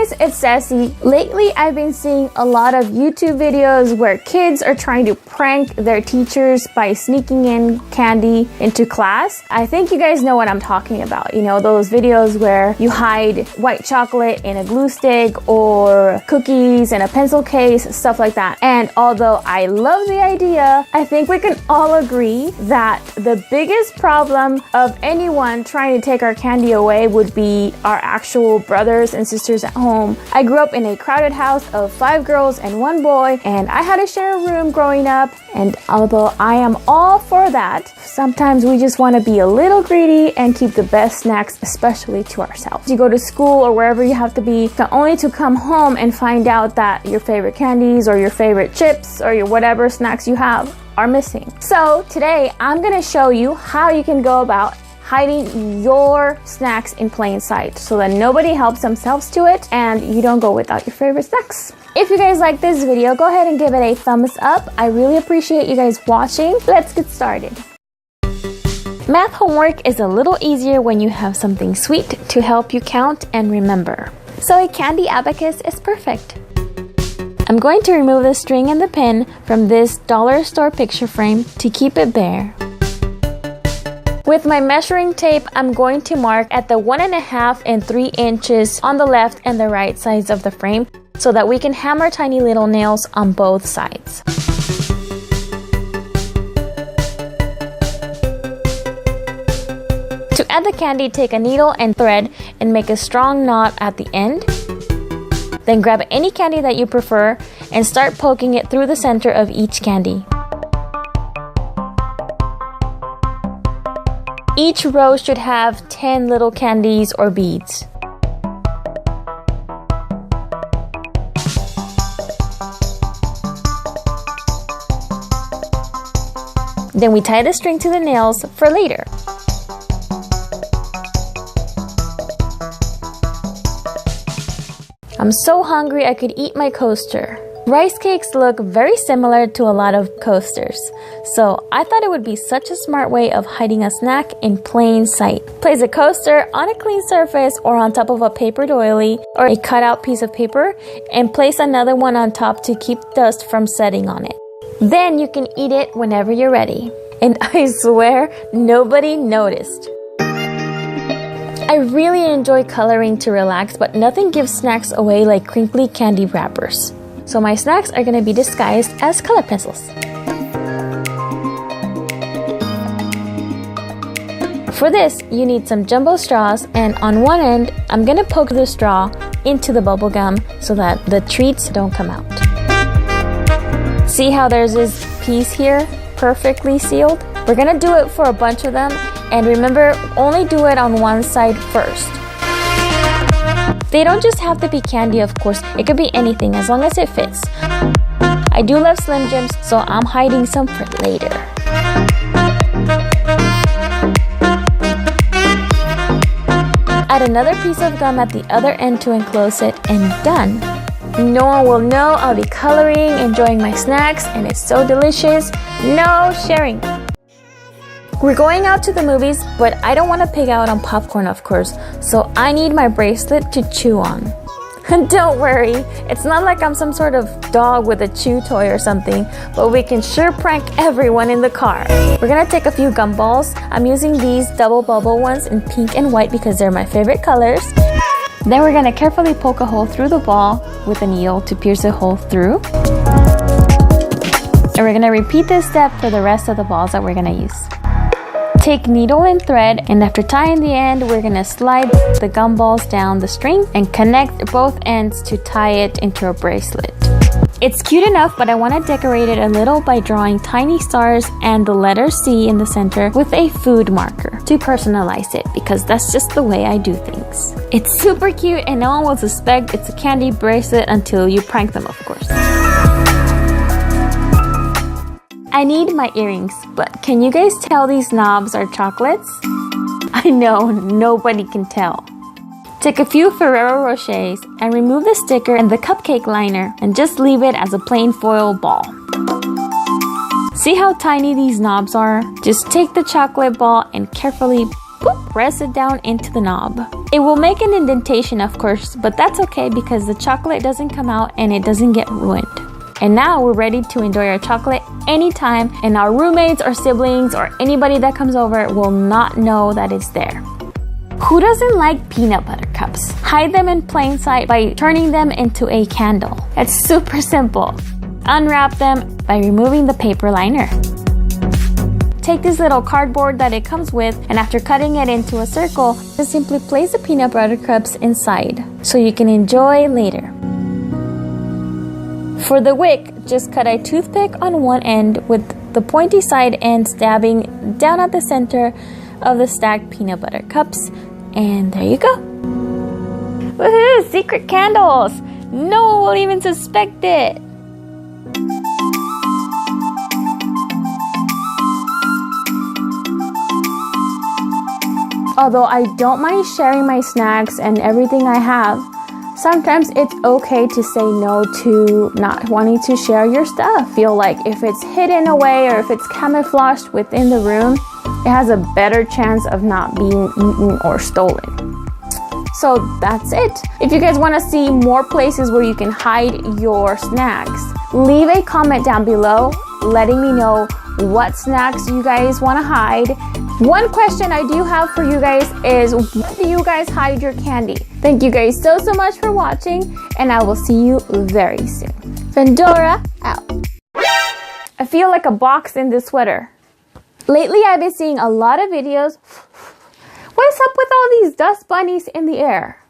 guys, it's Ceci. Lately, I've been seeing a lot of YouTube videos where kids are trying to prank their teachers by sneaking in candy into class. I think you guys know what I'm talking about. You know, those videos where you hide white chocolate in a glue stick or cookies in a pencil case, stuff like that. And although I love the idea, I think we can all agree that the biggest problem of anyone trying to take our candy away would be our actual brothers and sisters at home. I grew up in a crowded house of 5 girls and 1 boy, and I had to share a room growing up. And although I am all for that, sometimes we just want to be a little greedy and keep the best snacks, especially to ourselves. You go to school or wherever you have to be, only to come home and find out that your favorite candies or your favorite chips or your whatever snacks you have are missing. So today I'm going to show you how you can go about hiding your snacks in plain sight so that nobody helps themselves to it and you don't go without your favorite snacks. If you guys like this video, go ahead and give it a thumbs up. I really appreciate you guys watching. Let's get started. Math homework is a little easier when you have something sweet to help you count and remember. So a candy abacus is perfect. I'm going to remove the string and the pin from this dollar store picture frame to keep it bare. With my measuring tape, I'm going to mark at the 1.5 and 3 inches on the left and the right sides of the frame so that we can hammer tiny little nails on both sides. To add the candy, take a needle and thread and make a strong knot at the end. Then grab any candy that you prefer and start poking it through the center of each candy. Each row should have 10 little candies or beads. Then we tie the string to the nails for later. I'm so hungry I could eat my coaster. Rice cakes look very similar to a lot of coasters, so I thought it would be such a smart way of hiding a snack in plain sight. Place a coaster on a clean surface or on top of a paper doily or a cutout piece of paper and place another one on top to keep dust from setting on it. Then you can eat it whenever you're ready. And I swear nobody noticed. I really enjoy coloring to relax, but nothing gives snacks away like crinkly candy wrappers. So my snacks are going to be disguised as color pencils. For this, you need some jumbo straws, and on one end, I'm going to poke the straw into the bubble gum so that the treats don't come out. See how there's this piece here, perfectly sealed? We're going to do it for a bunch of them, and remember, only do it on one side first. They don't just have to be candy, of course. It could be anything as long as it fits. I do love Slim Jims, so I'm hiding some for later. Add another piece of gum at the other end to enclose it, and done. No one will know I'll be coloring, enjoying my snacks, and it's so delicious. No sharing. We're going out to the movies, but I don't want to pig out on popcorn, of course, so I need my bracelet to chew on. Don't worry, it's not like I'm some sort of dog with a chew toy or something, but we can sure prank everyone in the car. We're gonna take a few gumballs. I'm using these double bubble ones in pink and white because they're my favorite colors. Then we're gonna carefully poke a hole through the ball with a needle to pierce a hole through. And we're gonna repeat this step for the rest of the balls that we're gonna use. Take needle and thread, and after tying the end, we're gonna slide the gumballs down the string and connect both ends to tie it into a bracelet. It's cute enough, but I want to decorate it a little by drawing tiny stars and the letter C in the center with a food marker to personalize it, because that's just the way I do things. It's super cute and no one will suspect it's a candy bracelet until you prank them, of course. I need my earrings, but can you guys tell these knobs are chocolates? I know, nobody can tell. Take a few Ferrero Rochers and remove the sticker and the cupcake liner and just leave it as a plain foil ball. See how tiny these knobs are? Just take the chocolate ball and carefully boop, press it down into the knob. It will make an indentation, of course, but that's okay because the chocolate doesn't come out and it doesn't get ruined. And now we're ready to enjoy our chocolate anytime, and our roommates or siblings or anybody that comes over will not know that it's there. Who doesn't like peanut butter cups? Hide them in plain sight by turning them into a candle. It's super simple. Unwrap them by removing the paper liner. Take this little cardboard that it comes with, and after cutting it into a circle, just simply place the peanut butter cups inside so you can enjoy later. For the wick, just cut a toothpick on one end with the pointy side end stabbing down at the center of the stacked peanut butter cups, and there you go. Woohoo! Secret candles! No one will even suspect it! Although I don't mind sharing my snacks and everything I have, sometimes it's okay to say no to not wanting to share your stuff. Feel like if it's hidden away or if it's camouflaged within the room, it has a better chance of not being eaten or stolen. So that's it. If you guys want to see more places where you can hide your snacks, leave a comment down below letting me know what snacks you guys want to hide. One question I do have for you guys is, where do you guys hide your candy? Thank you guys so much for watching, and I will see you very soon. Fendora out. I feel like a box in this sweater. Lately, I've been seeing a lot of videos. What is up with all these dust bunnies in the air?